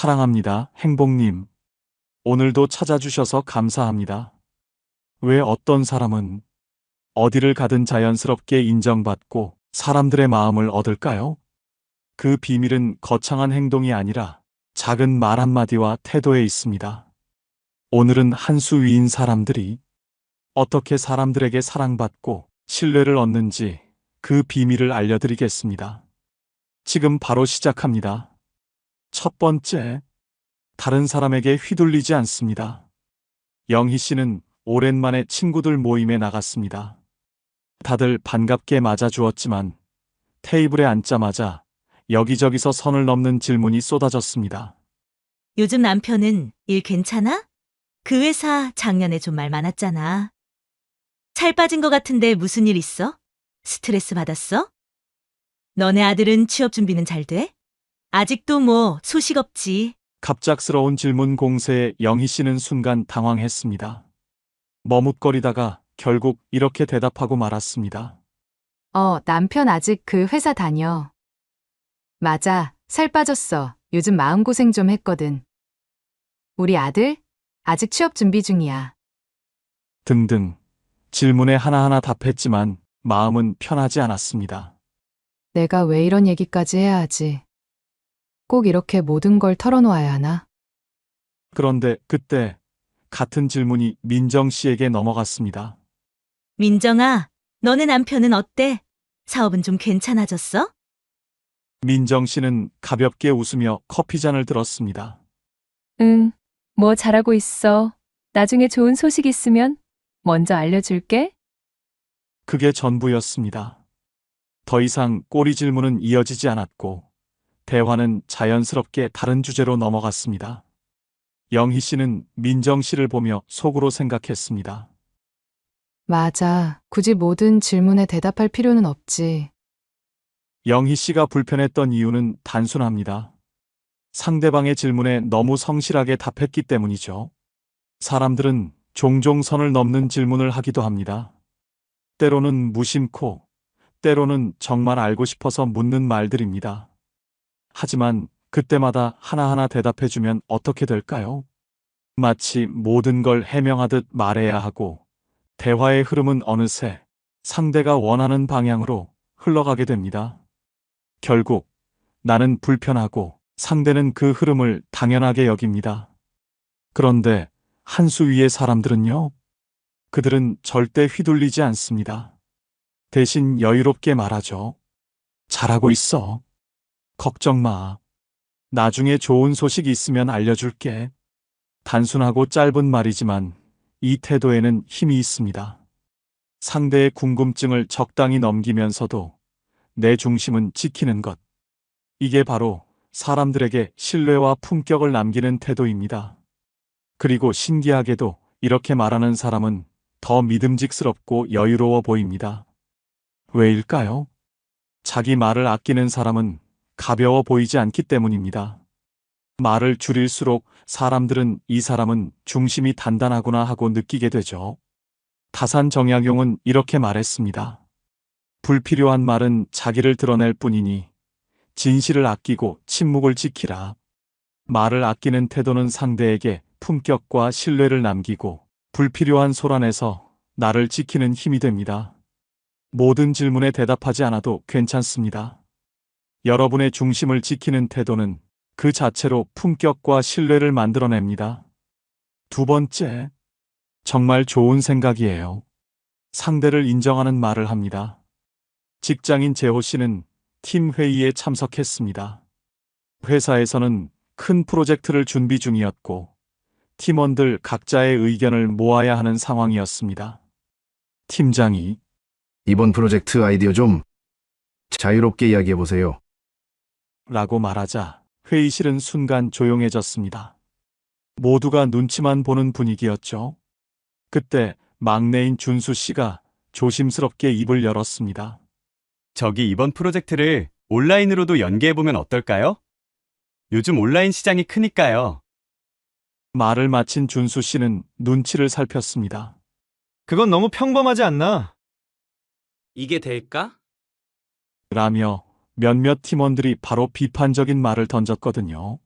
사랑합니다, 행복님. 오늘도 찾아주셔서 감사합니다. 왜 어떤 사람은 어디를 가든 자연스럽게 인정받고 사람들의 마음을 얻을까요? 그 비밀은 거창한 행동이 아니라 작은 말 한마디와 태도에 있습니다. 오늘은 한 수 위인 사람들이 어떻게 사람들에게 사랑받고 신뢰를 얻는지 그 비밀을 알려드리겠습니다. 지금 바로 시작합니다. 첫 번째, 다른 사람에게 휘둘리지 않습니다. 영희 씨는 오랜만에 친구들 모임에 나갔습니다. 다들 반갑게 맞아주었지만 테이블에 앉자마자 여기저기서 선을 넘는 질문이 쏟아졌습니다. 요즘 남편은 일 괜찮아? 그 회사 작년에 좀 말 많았잖아. 살 빠진 것 같은데 무슨 일 있어? 스트레스 받았어? 너네 아들은 취업 준비는 잘 돼? 아직도 뭐 소식 없지. 갑작스러운 질문 공세에 영희 씨는 순간 당황했습니다. 머뭇거리다가 결국 이렇게 대답하고 말았습니다. 남편 아직 그 회사 다녀. 맞아, 살 빠졌어. 요즘 마음고생 좀 했거든. 우리 아들? 아직 취업 준비 중이야. 등등 질문에 하나하나 답했지만 마음은 편하지 않았습니다. 내가 왜 이런 얘기까지 해야 하지? 꼭 이렇게 모든 걸 털어놓아야 하나? 그런데 그때 같은 질문이 민정 씨에게 넘어갔습니다. 민정아, 너네 남편은 어때? 사업은 좀 괜찮아졌어? 민정 씨는 가볍게 웃으며 커피잔을 들었습니다. 응, 뭐 잘하고 있어. 나중에 좋은 소식 있으면 먼저 알려줄게. 그게 전부였습니다. 더 이상 꼬리 질문은 이어지지 않았고 대화는 자연스럽게 다른 주제로 넘어갔습니다. 영희 씨는 민정 씨를 보며 속으로 생각했습니다. 맞아. 굳이 모든 질문에 대답할 필요는 없지. 영희 씨가 불편했던 이유는 단순합니다. 상대방의 질문에 너무 성실하게 답했기 때문이죠. 사람들은 종종 선을 넘는 질문을 하기도 합니다. 때로는 무심코, 때로는 정말 알고 싶어서 묻는 말들입니다. 하지만 그때마다 하나하나 대답해주면 어떻게 될까요? 마치 모든 걸 해명하듯 말해야 하고 대화의 흐름은 어느새 상대가 원하는 방향으로 흘러가게 됩니다. 결국 나는 불편하고 상대는 그 흐름을 당연하게 여깁니다. 그런데 한 수 위의 사람들은요? 그들은 절대 휘둘리지 않습니다. 대신 여유롭게 말하죠. 잘하고 있어. 걱정 마. 나중에 좋은 소식 있으면 알려줄게. 단순하고 짧은 말이지만 이 태도에는 힘이 있습니다. 상대의 궁금증을 적당히 넘기면서도 내 중심은 지키는 것. 이게 바로 사람들에게 신뢰와 품격을 남기는 태도입니다. 그리고 신기하게도 이렇게 말하는 사람은 더 믿음직스럽고 여유로워 보입니다. 왜일까요? 자기 말을 아끼는 사람은 가벼워 보이지 않기 때문입니다. 말을 줄일수록 사람들은 이 사람은 중심이 단단하구나 하고 느끼게 되죠. 다산 정약용은 이렇게 말했습니다. 불필요한 말은 자기를 드러낼 뿐이니 진실을 아끼고 침묵을 지키라. 말을 아끼는 태도는 상대에게 품격과 신뢰를 남기고 불필요한 소란에서 나를 지키는 힘이 됩니다. 모든 질문에 대답하지 않아도 괜찮습니다. 여러분의 중심을 지키는 태도는 그 자체로 품격과 신뢰를 만들어냅니다. 두 번째, 정말 좋은 생각이에요. 상대를 인정하는 말을 합니다. 직장인 재호 씨는 팀 회의에 참석했습니다. 회사에서는 큰 프로젝트를 준비 중이었고 팀원들 각자의 의견을 모아야 하는 상황이었습니다. 팀장이 이번 프로젝트 아이디어 좀 자유롭게 이야기해보세요. 라고 말하자 회의실은 순간 조용해졌습니다. 모두가 눈치만 보는 분위기였죠. 그때 막내인 준수 씨가 조심스럽게 입을 열었습니다. 저기 이번 프로젝트를 온라인으로도 연계해보면 어떨까요? 요즘 온라인 시장이 크니까요. 말을 마친 준수 씨는 눈치를 살폈습니다. 그건 너무 평범하지 않나? 이게 될까? 라며 몇몇 팀원들이 바로 비판적인 말을 던졌거든요.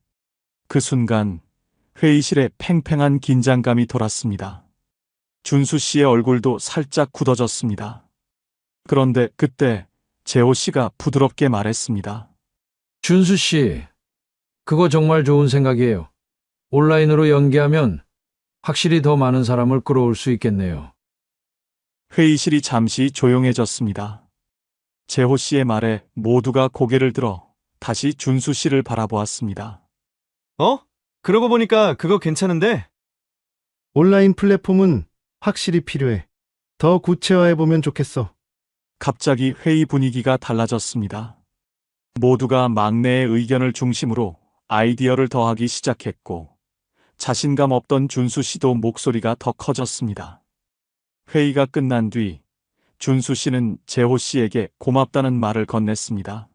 그 순간 회의실에 팽팽한 긴장감이 돌았습니다. 준수 씨의 얼굴도 살짝 굳어졌습니다. 그런데 그때 재호 씨가 부드럽게 말했습니다. 준수 씨, 그거 정말 좋은 생각이에요. 온라인으로 연계하면 확실히 더 많은 사람을 끌어올 수 있겠네요. 회의실이 잠시 조용해졌습니다. 재호 씨의 말에 모두가 고개를 들어 다시 준수 씨를 바라보았습니다. 그러고 보니까 그거 괜찮은데? 온라인 플랫폼은 확실히 필요해. 더 구체화해보면 좋겠어. 갑자기 회의 분위기가 달라졌습니다. 모두가 막내의 의견을 중심으로 아이디어를 더하기 시작했고, 자신감 없던 준수 씨도 목소리가 더 커졌습니다. 회의가 끝난 뒤 준수 씨는 재호 씨에게 고맙다는 말을 건넸습니다.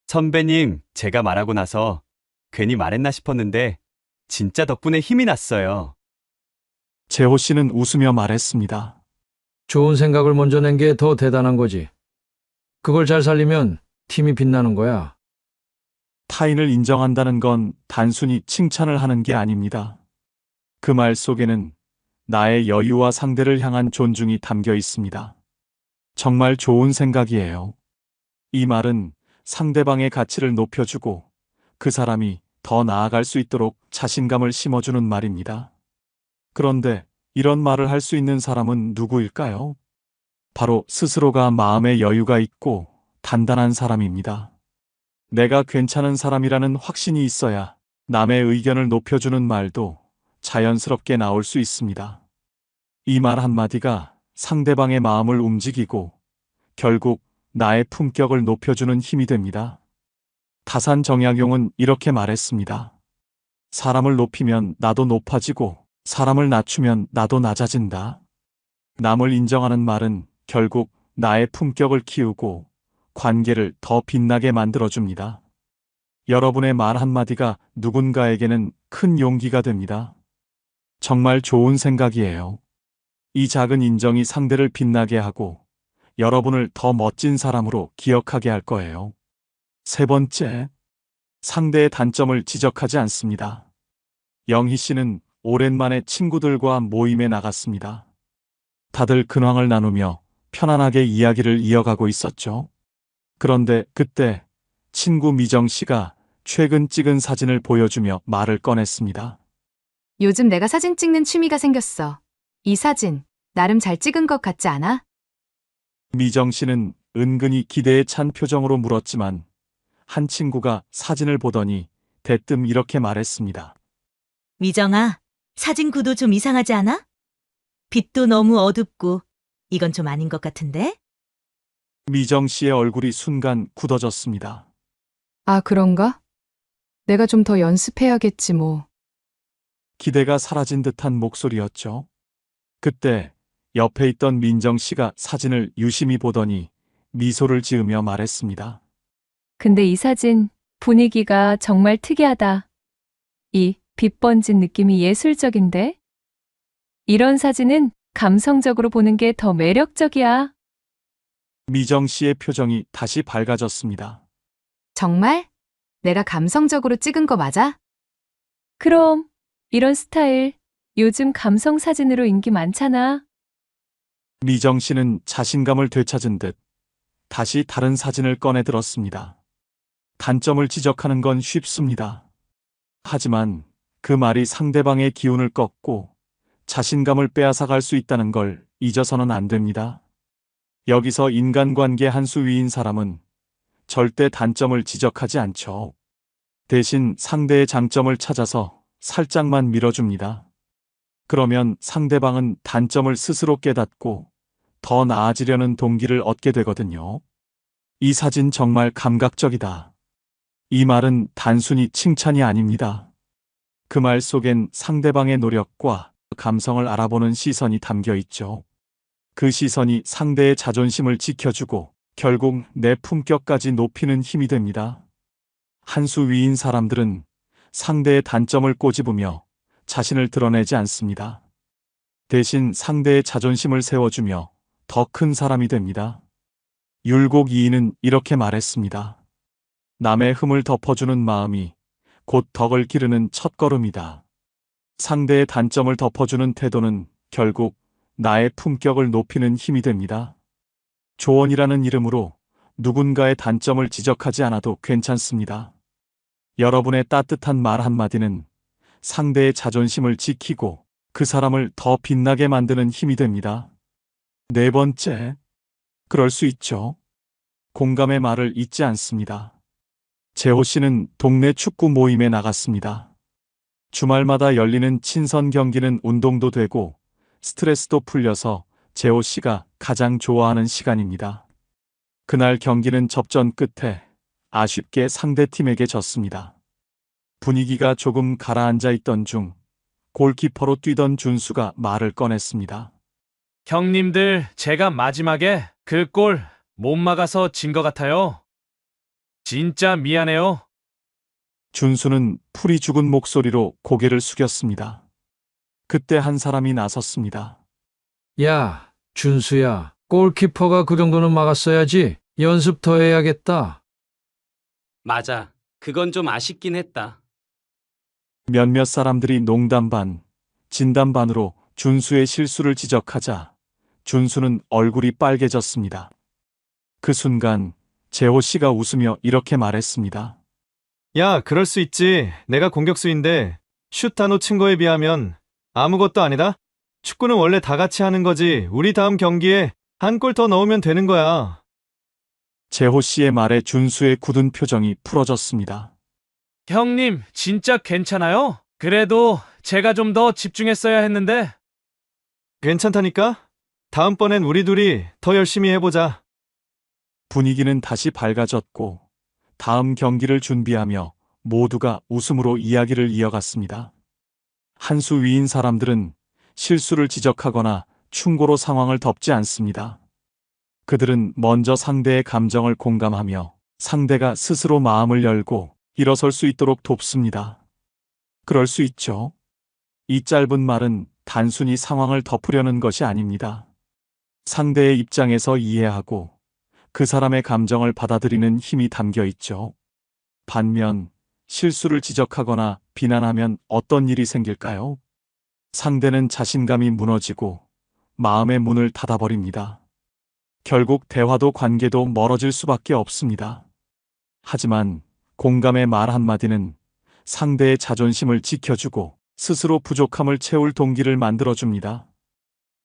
선배님, 제가 말하고 나서 괜히 말했나 싶었는데 진짜 덕분에 힘이 났어요. 재호 씨는 웃으며 말했습니다. 좋은 생각을 먼저 낸 게 더 대단한 거지. 그걸 잘 살리면 팀이 빛나는 거야. 타인을 인정한다는 건 단순히 칭찬을 하는 게 아닙니다. 그 말 속에는 나의 여유와 상대를 향한 존중이 담겨 있습니다. 정말 좋은 생각이에요. 이 말은 상대방의 가치를 높여주고 그 사람이 더 나아갈 수 있도록 자신감을 심어주는 말입니다. 그런데 이런 말을 할 수 있는 사람은 누구일까요? 바로 스스로가 마음의 여유가 있고 단단한 사람입니다. 내가 괜찮은 사람이라는 확신이 있어야 남의 의견을 높여주는 말도 자연스럽게 나올 수 있습니다. 이 말 한마디가 상대방의 마음을 움직이고 결국 나의 품격을 높여주는 힘이 됩니다. 다산 정약용은 이렇게 말했습니다. 사람을 높이면 나도 높아지고 사람을 낮추면 나도 낮아진다. 남을 인정하는 말은 결국 나의 품격을 키우고 관계를 더 빛나게 만들어줍니다. 여러분의 말 한마디가 누군가에게는 큰 용기가 됩니다. 정말 좋은 생각이에요. 이 작은 인정이 상대를 빛나게 하고 여러분을 더 멋진 사람으로 기억하게 할 거예요. 세 번째, 상대의 단점을 지적하지 않습니다. 영희 씨는 오랜만에 친구들과 모임에 나갔습니다. 다들 근황을 나누며 편안하게 이야기를 이어가고 있었죠. 그런데 그때 친구 미정 씨가 최근 찍은 사진을 보여주며 말을 꺼냈습니다. 요즘 내가 사진 찍는 취미가 생겼어. 이 사진, 나름 잘 찍은 것 같지 않아? 미정 씨는 은근히 기대에 찬 표정으로 물었지만 한 친구가 사진을 보더니 대뜸 이렇게 말했습니다. 미정아, 사진 구도 좀 이상하지 않아? 빛도 너무 어둡고 이건 좀 아닌 것 같은데? 미정 씨의 얼굴이 순간 굳어졌습니다. 아, 그런가? 내가 좀 더 연습해야겠지 뭐. 기대가 사라진 듯한 목소리였죠. 그때 옆에 있던 민정 씨가 사진을 유심히 보더니 미소를 지으며 말했습니다. 근데 이 사진 분위기가 정말 특이하다. 이 빛 번진 느낌이 예술적인데? 이런 사진은 감성적으로 보는 게 더 매력적이야. 미정 씨의 표정이 다시 밝아졌습니다. 정말? 내가 감성적으로 찍은 거 맞아? 그럼 이런 스타일 요즘 감성 사진으로 인기 많잖아. 미정 씨는 자신감을 되찾은 듯 다시 다른 사진을 꺼내 들었습니다. 단점을 지적하는 건 쉽습니다. 하지만 그 말이 상대방의 기운을 꺾고 자신감을 빼앗아갈 수 있다는 걸 잊어서는 안 됩니다. 여기서 인간관계 한 수 위인 사람은 절대 단점을 지적하지 않죠. 대신 상대의 장점을 찾아서 살짝만 밀어줍니다. 그러면 상대방은 단점을 스스로 깨닫고 더 나아지려는 동기를 얻게 되거든요. 이 사진 정말 감각적이다. 이 말은 단순히 칭찬이 아닙니다. 그 말 속엔 상대방의 노력과 감성을 알아보는 시선이 담겨 있죠. 그 시선이 상대의 자존심을 지켜주고 결국 내 품격까지 높이는 힘이 됩니다. 한 수 위인 사람들은 상대의 단점을 꼬집으며 자신을 드러내지 않습니다. 대신 상대의 자존심을 세워주며 더 큰 사람이 됩니다. 율곡 이인은 이렇게 말했습니다. 남의 흠을 덮어주는 마음이 곧 덕을 기르는 첫걸음이다. 상대의 단점을 덮어주는 태도는 결국 나의 품격을 높이는 힘이 됩니다. 조언이라는 이름으로 누군가의 단점을 지적하지 않아도 괜찮습니다. 여러분의 따뜻한 말 한마디는 상대의 자존심을 지키고 그 사람을 더 빛나게 만드는 힘이 됩니다. 네 번째, 그럴 수 있죠. 공감의 말을 잊지 않습니다. 재호 씨는 동네 축구 모임에 나갔습니다. 주말마다 열리는 친선 경기는 운동도 되고 스트레스도 풀려서 재호 씨가 가장 좋아하는 시간입니다. 그날 경기는 접전 끝에 아쉽게 상대팀에게 졌습니다. 분위기가 조금 가라앉아 있던 중 골키퍼로 뛰던 준수가 말을 꺼냈습니다. 형님들, 제가 마지막에 그 골 못 막아서 진 것 같아요. 진짜 미안해요. 준수는 풀이 죽은 목소리로 고개를 숙였습니다. 그때 한 사람이 나섰습니다. 야, 준수야. 골키퍼가 그 정도는 막았어야지. 연습 더 해야겠다. 맞아. 그건 좀 아쉽긴 했다. 몇몇 사람들이 농담 반, 진담 반으로 준수의 실수를 지적하자 준수는 얼굴이 빨개졌습니다. 그 순간 재호 씨가 웃으며 이렇게 말했습니다. 야, 그럴 수 있지. 내가 공격수인데 슛 다 놓친 거에 비하면 아무것도 아니다. 축구는 원래 다 같이 하는 거지. 우리 다음 경기에 한 골 더 넣으면 되는 거야. 재호 씨의 말에 준수의 굳은 표정이 풀어졌습니다. 형님, 진짜 괜찮아요? 그래도 제가 좀 더 집중했어야 했는데. 괜찮다니까? 다음번엔 우리 둘이 더 열심히 해보자. 분위기는 다시 밝아졌고 다음 경기를 준비하며 모두가 웃음으로 이야기를 이어갔습니다. 한 수 위인 사람들은 실수를 지적하거나 충고로 상황을 덮지 않습니다. 그들은 먼저 상대의 감정을 공감하며 상대가 스스로 마음을 열고 일어설 수 있도록 돕습니다. 그럴 수 있죠. 이 짧은 말은 단순히 상황을 덮으려는 것이 아닙니다. 상대의 입장에서 이해하고 그 사람의 감정을 받아들이는 힘이 담겨 있죠. 반면 실수를 지적하거나 비난하면 어떤 일이 생길까요? 상대는 자신감이 무너지고 마음의 문을 닫아버립니다. 결국 대화도 관계도 멀어질 수밖에 없습니다. 하지만 공감의 말 한마디는 상대의 자존심을 지켜주고 스스로 부족함을 채울 동기를 만들어줍니다.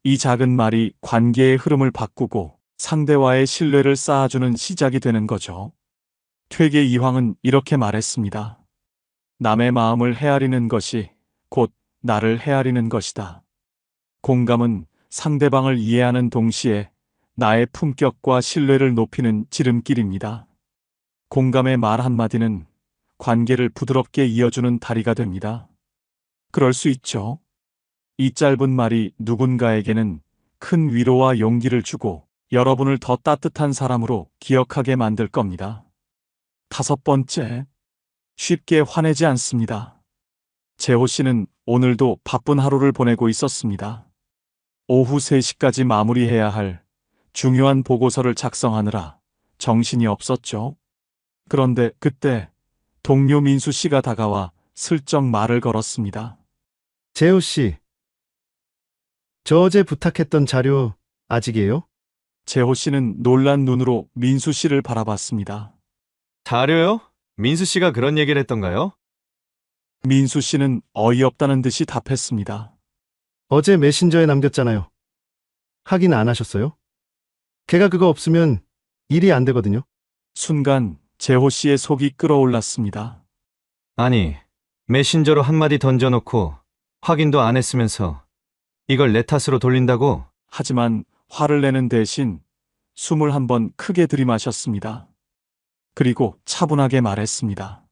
이 작은 말이 관계의 흐름을 바꾸고 상대와의 신뢰를 쌓아주는 시작이 되는 거죠. 퇴계 이황은 이렇게 말했습니다. 남의 마음을 헤아리는 것이 곧 나를 헤아리는 것이다. 공감은 상대방을 이해하는 동시에 나의 품격과 신뢰를 높이는 지름길입니다. 공감의 말 한마디는 관계를 부드럽게 이어주는 다리가 됩니다. 그럴 수 있죠. 이 짧은 말이 누군가에게는 큰 위로와 용기를 주고 여러분을 더 따뜻한 사람으로 기억하게 만들 겁니다. 다섯 번째, 쉽게 화내지 않습니다. 재호 씨는 오늘도 바쁜 하루를 보내고 있었습니다. 오후 3시까지 마무리해야 할 중요한 보고서를 작성하느라 정신이 없었죠. 그런데 그때 동료 민수 씨가 다가와 슬쩍 말을 걸었습니다. 재호 씨, 저 어제 부탁했던 자료 아직이에요? 재호 씨는 놀란 눈으로 민수 씨를 바라봤습니다. 자료요? 민수 씨가 그런 얘기를 했던가요? 민수 씨는 어이없다는 듯이 답했습니다. 어제 메신저에 남겼잖아요. 확인 안 하셨어요? 걔가 그거 없으면 일이 안 되거든요. 순간 재호 씨의 속이 끓어올랐습니다. 아니, 메신저로 한마디 던져놓고 확인도 안 했으면서 이걸 내 탓으로 돌린다고? 하지만 화를 내는 대신 숨을 한번 크게 들이마셨습니다. 그리고 차분하게 말했습니다.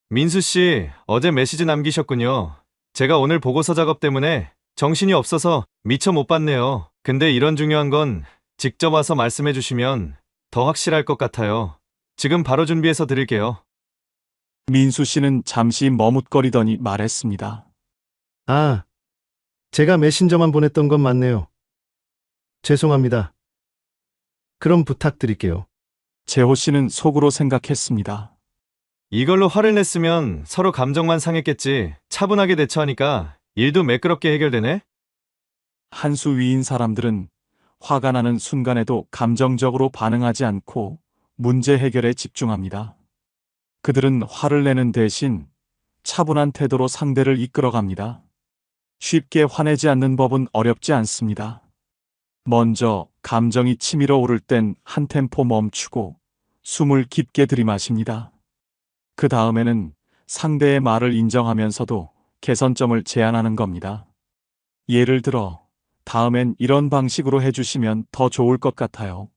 민수 씨, 어제 메시지 남기셨군요. 제가 오늘 보고서 작업 때문에 정신이 없어서 미처 못 봤네요. 근데 이런 중요한 건 직접 와서 말씀해 주시면 더 확실할 것 같아요. 지금 바로 준비해서 드릴게요. 민수 씨는 잠시 머뭇거리더니 말했습니다. 아, 제가 메신저만 보냈던 건 맞네요. 죄송합니다. 그럼 부탁드릴게요. 재호 씨는 속으로 생각했습니다. 이걸로 화를 냈으면 서로 감정만 상했겠지. 차분하게 대처하니까 일도 매끄럽게 해결되네? 한 수 위인 사람들은 화가 나는 순간에도 감정적으로 반응하지 않고 문제 해결에 집중합니다. 그들은 화를 내는 대신 차분한 태도로 상대를 이끌어갑니다. 쉽게 화내지 않는 법은 어렵지 않습니다. 먼저 감정이 치밀어 오를 땐 한 템포 멈추고 숨을 깊게 들이마십니다. 그 다음에는 상대의 말을 인정하면서도 개선점을 제안하는 겁니다. 예를 들어, 다음엔 이런 방식으로 해주시면 더 좋을 것 같아요.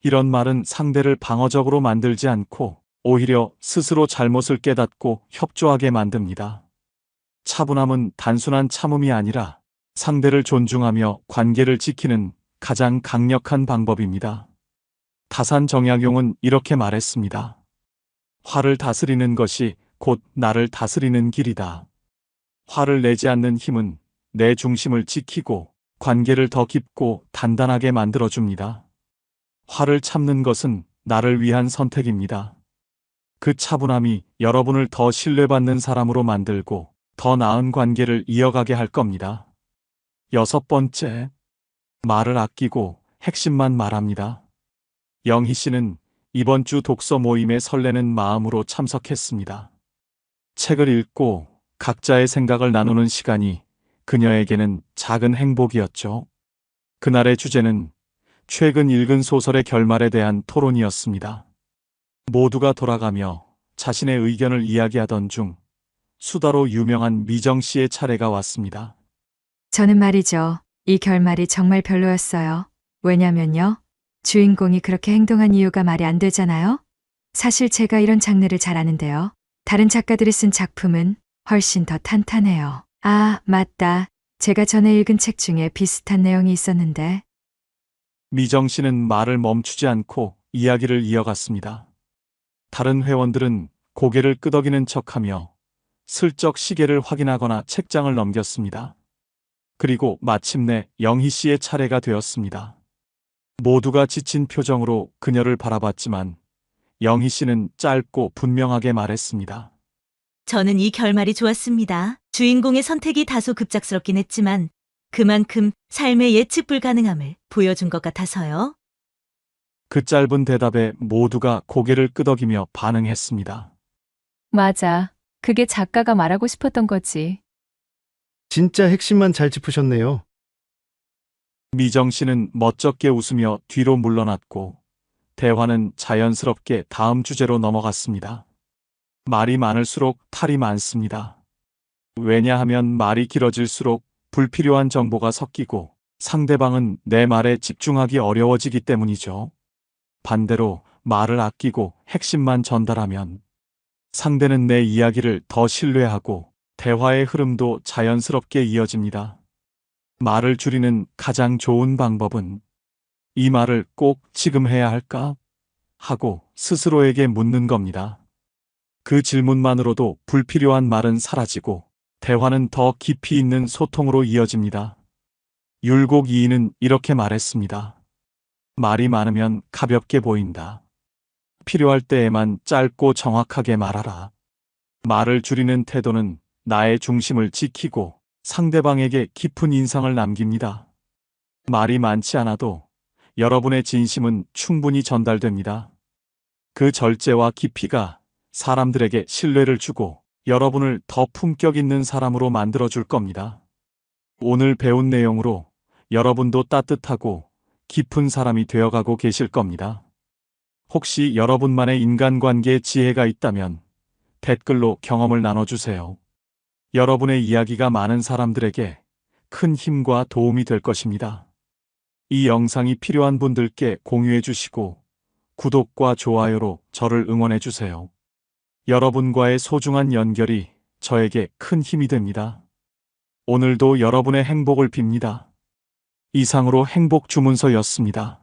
이런 말은 상대를 방어적으로 만들지 않고 오히려 스스로 잘못을 깨닫고 협조하게 만듭니다. 차분함은 단순한 참음이 아니라 상대를 존중하며 관계를 지키는 가장 강력한 방법입니다. 다산 정약용은 이렇게 말했습니다. 화를 다스리는 것이 곧 나를 다스리는 길이다. 화를 내지 않는 힘은 내 중심을 지키고 관계를 더 깊고 단단하게 만들어줍니다. 화를 참는 것은 나를 위한 선택입니다. 그 차분함이 여러분을 더 신뢰받는 사람으로 만들고 더 나은 관계를 이어가게 할 겁니다. 6번째, 말을 아끼고 핵심만 말합니다. 영희 씨는 이번 주 독서 모임에 설레는 마음으로 참석했습니다. 책을 읽고 각자의 생각을 나누는 시간이 그녀에게는 작은 행복이었죠. 그날의 주제는 최근 읽은 소설의 결말에 대한 토론이었습니다. 모두가 돌아가며 자신의 의견을 이야기하던 중 수다로 유명한 미정 씨의 차례가 왔습니다. 저는 말이죠. 이 결말이 정말 별로였어요. 왜냐면요. 주인공이 그렇게 행동한 이유가 말이 안 되잖아요. 사실 제가 이런 장르를 잘 아는데요. 다른 작가들이 쓴 작품은 훨씬 더 탄탄해요. 아, 맞다. 제가 전에 읽은 책 중에 비슷한 내용이 있었는데. 미정 씨는 말을 멈추지 않고 이야기를 이어갔습니다. 다른 회원들은 고개를 끄덕이는 척하며 슬쩍 시계를 확인하거나 책장을 넘겼습니다. 그리고 마침내 영희 씨의 차례가 되었습니다. 모두가 지친 표정으로 그녀를 바라봤지만 영희 씨는 짧고 분명하게 말했습니다. 저는 이 결말이 좋았습니다. 주인공의 선택이 다소 급작스럽긴 했지만 그만큼 삶의 예측 불가능함을 보여준 것 같아서요. 그 짧은 대답에 모두가 고개를 끄덕이며 반응했습니다. 맞아. 그게 작가가 말하고 싶었던 거지. 진짜 핵심만 잘 짚으셨네요. 미정 씨는 멋쩍게 웃으며 뒤로 물러났고 대화는 자연스럽게 다음 주제로 넘어갔습니다. 말이 많을수록 탈이 많습니다. 왜냐하면 말이 길어질수록 불필요한 정보가 섞이고 상대방은 내 말에 집중하기 어려워지기 때문이죠. 반대로 말을 아끼고 핵심만 전달하면 상대는 내 이야기를 더 신뢰하고 대화의 흐름도 자연스럽게 이어집니다. 말을 줄이는 가장 좋은 방법은 이 말을 꼭 지금 해야 할까? 하고 스스로에게 묻는 겁니다. 그 질문만으로도 불필요한 말은 사라지고 대화는 더 깊이 있는 소통으로 이어집니다. 율곡 이인은 이렇게 말했습니다. 말이 많으면 가볍게 보인다. 필요할 때에만 짧고 정확하게 말하라. 말을 줄이는 태도는 나의 중심을 지키고 상대방에게 깊은 인상을 남깁니다. 말이 많지 않아도 여러분의 진심은 충분히 전달됩니다. 그 절제와 깊이가 사람들에게 신뢰를 주고 여러분을 더 품격 있는 사람으로 만들어줄 겁니다. 오늘 배운 내용으로 여러분도 따뜻하고 깊은 사람이 되어가고 계실 겁니다. 혹시 여러분만의 인간관계에 지혜가 있다면 댓글로 경험을 나눠주세요. 여러분의 이야기가 많은 사람들에게 큰 힘과 도움이 될 것입니다. 이 영상이 필요한 분들께 공유해 주시고 구독과 좋아요로 저를 응원해 주세요. 여러분과의 소중한 연결이 저에게 큰 힘이 됩니다. 오늘도 여러분의 행복을 빕니다. 이상으로 행복 주문서였습니다.